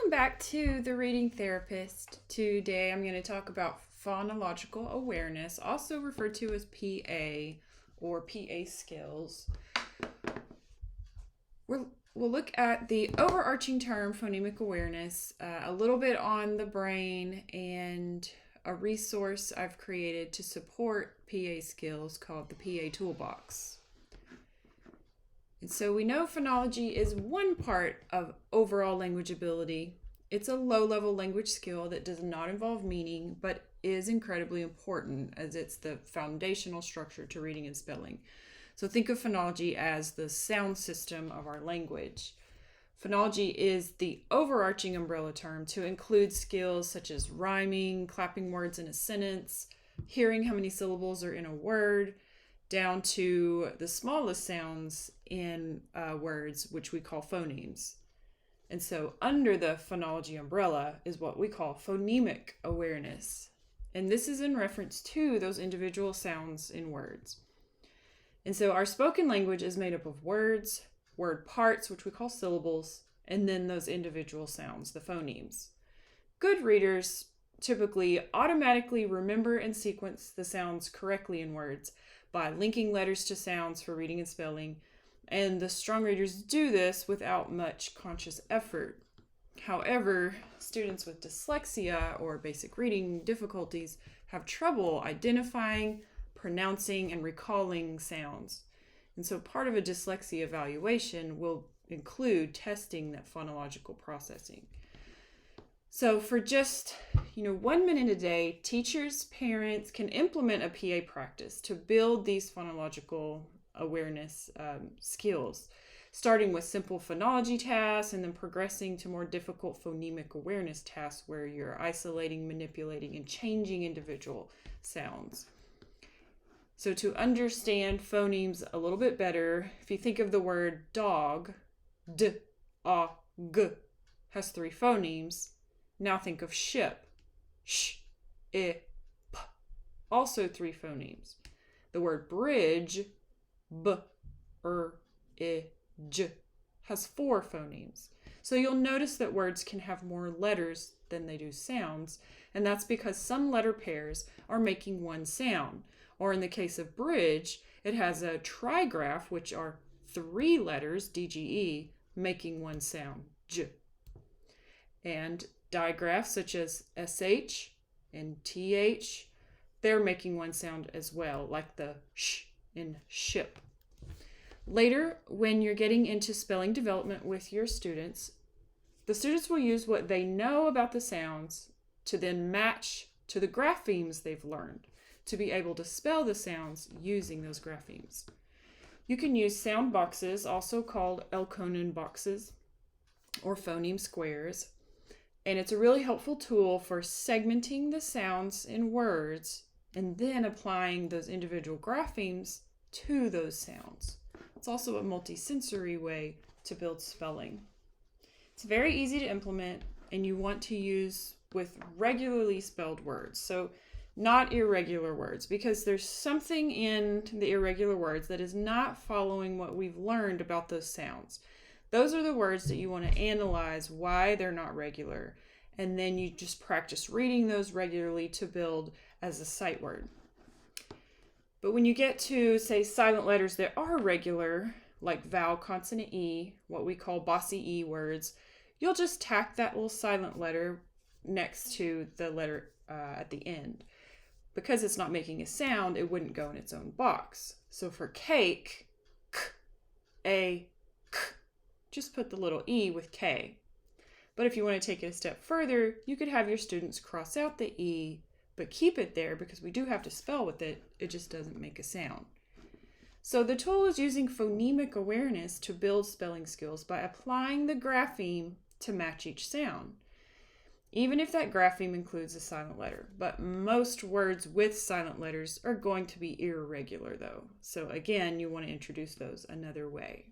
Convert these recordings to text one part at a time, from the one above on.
Welcome back to The Reading Therapist. Today I'm going to talk about phonological awareness, also referred to as PA or PA skills. We'll look at the overarching term phonemic awareness, a little bit on the brain, and a resource I've created to support PA skills called the PA Toolbox. And so we know phonology is one part of overall language ability. It's a low-level language skill that does not involve meaning, but is incredibly important as it's the foundational structure to reading and spelling. So think of phonology as the sound system of our language. Phonology is the overarching umbrella term to include skills such as rhyming, clapping words in a sentence, hearing how many syllables are in a word, down to the smallest sounds in words, which we call phonemes. And so under the phonology umbrella is what we call phonemic awareness. And this is in reference to those individual sounds in words. And so our spoken language is made up of words, word parts, which we call syllables, and then those individual sounds, the phonemes. Good readers typically automatically remember and sequence the sounds correctly in words by linking letters to sounds for reading and spelling, and the strong readers do this without much conscious effort. However, students with dyslexia or basic reading difficulties have trouble identifying, pronouncing, and recalling sounds. And so part of a dyslexia evaluation will include testing that phonological processing. So for just 1 minute a day, teachers, parents can implement a PA practice to build these phonological awareness skills, starting with simple phonology tasks and then progressing to more difficult phonemic awareness tasks where you're isolating, manipulating, and changing individual sounds. So to understand phonemes a little bit better, if you think of the word dog, d, a, g, has 3 phonemes. Now think of ship, sh, I, p, also 3 phonemes. The word bridge, b, I, j, has 4 phonemes. So you'll notice that words can have more letters than they do sounds, and that's because some letter pairs are making one sound. Or in the case of bridge, it has a trigraph, which are 3 letters, DGE, making one sound, j. And digraphs such as SH and TH, they're making one sound as well, like the sh in ship. Later, when you're getting into spelling development with your students, the students will use what they know about the sounds to then match to the graphemes they've learned to be able to spell the sounds using those graphemes. You can use sound boxes, also called Elkonin boxes or phoneme squares, and it's a really helpful tool for segmenting the sounds in words and then applying those individual graphemes to those sounds. It's also a multisensory way to build spelling. It's very easy to implement, and you want to use with regularly spelled words, so not irregular words, because there's something in the irregular words that is not following what we've learned about those sounds. Those are the words that you want to analyze why they're not regular, and then you just practice reading those regularly to build as a sight word. But when you get to, say, silent letters that are regular, like vowel, consonant, E, what we call bossy E words, you'll just tack that little silent letter next to the letter at the end. Because it's not making a sound, it wouldn't go in its own box. So for cake, k, a, k, just put the little E with K. But if you want to take it a step further, you could have your students cross out the E, but keep it there because we do have to spell with it. It just doesn't make a sound. So the tool is using phonemic awareness to build spelling skills by applying the grapheme to match each sound, even if that grapheme includes a silent letter. But most words with silent letters are going to be irregular though. So again, you want to introduce those another way.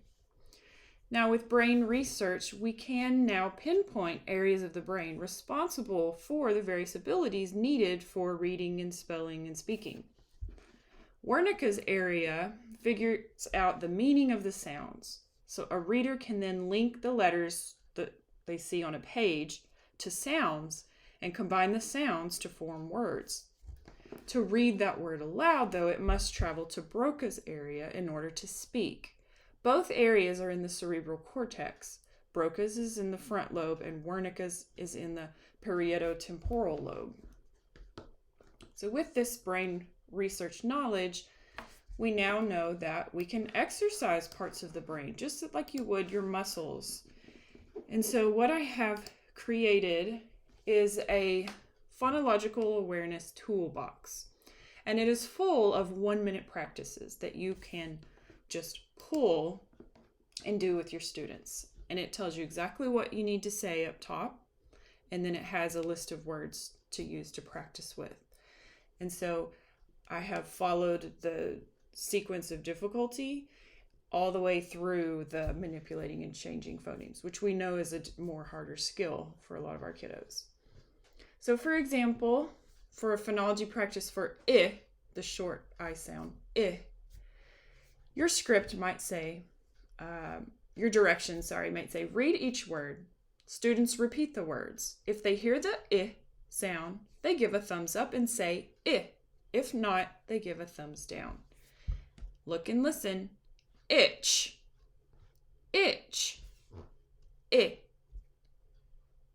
Now with brain research, we can now pinpoint areas of the brain responsible for the various abilities needed for reading and spelling and speaking. Wernicke's area figures out the meaning of the sounds. So a reader can then link the letters, the they see on a page to sounds and combine the sounds to form words. To read that word aloud, though, it must travel to Broca's area in order to speak. Both areas are in the cerebral cortex. Broca's is in the front lobe and Wernicke's is in the parieto-temporal lobe. So with this brain research knowledge, we now know that we can exercise parts of the brain just like you would your muscles. And so what I have created is a phonological awareness toolbox. And it is full of 1-minute practices that you can just pull and do with your students. And it tells you exactly what you need to say up top. And then it has a list of words to use to practice with. And so I have followed the sequence of difficulty all the way through the manipulating and changing phonemes, which we know is a more harder skill for a lot of our kiddos. So for example, for a phonology practice for I, the short I sound, I, your script might say, your directions, might say, read each word. Students repeat the words. If they hear the I sound, they give a thumbs up and say I. If not, they give a thumbs down. Look and listen. Itch, itch, I.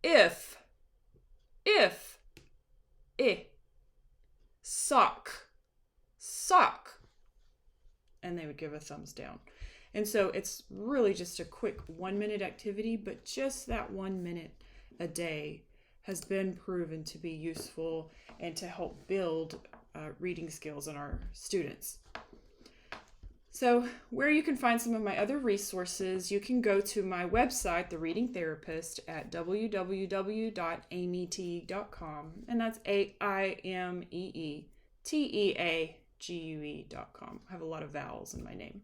If, I. Sock, sock. And they would give a thumbs down. And so it's really just a quick 1-minute activity, but just that 1 minute a day has been proven to be useful and to help build reading skills in our students. So where you can find some of my other resources, you can go to my website, The Reading Therapist, at www.amyteague.com, and that's AIMEETEAGUE.com. I have a lot of vowels in my name.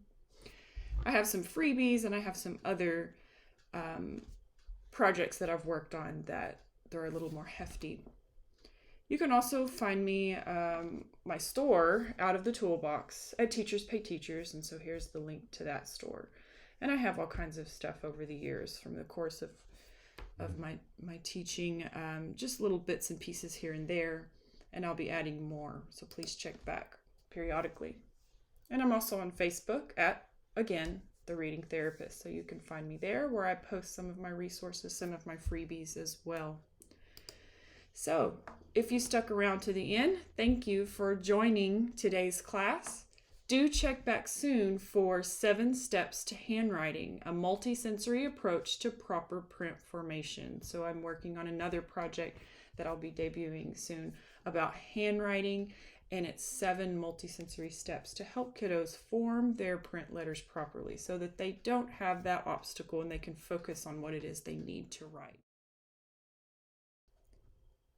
I have some freebies and I have some other projects that I've worked on that they're a little more hefty. You can also find me, my store, Out of the Toolbox, at Teachers Pay Teachers, and so here's the link to that store. And I have all kinds of stuff over the years from the course of my teaching, just little bits and pieces here and there, and I'll be adding more, so please check back periodically. And I'm also on Facebook at, again, The Reading Therapist, so you can find me there where I post some of my resources, some of my freebies as well. So, if you stuck around to the end, thank you for joining today's class. Do check back soon for 7 Steps to Handwriting, a multisensory approach to proper print formation. So I'm working on another project that I'll be debuting soon about handwriting, and it's 7 multisensory steps to help kiddos form their print letters properly so that they don't have that obstacle and they can focus on what it is they need to write.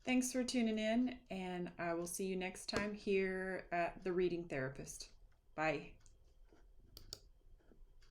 Thanks for tuning in, and I will see you next time here at The Reading Therapist. Bye.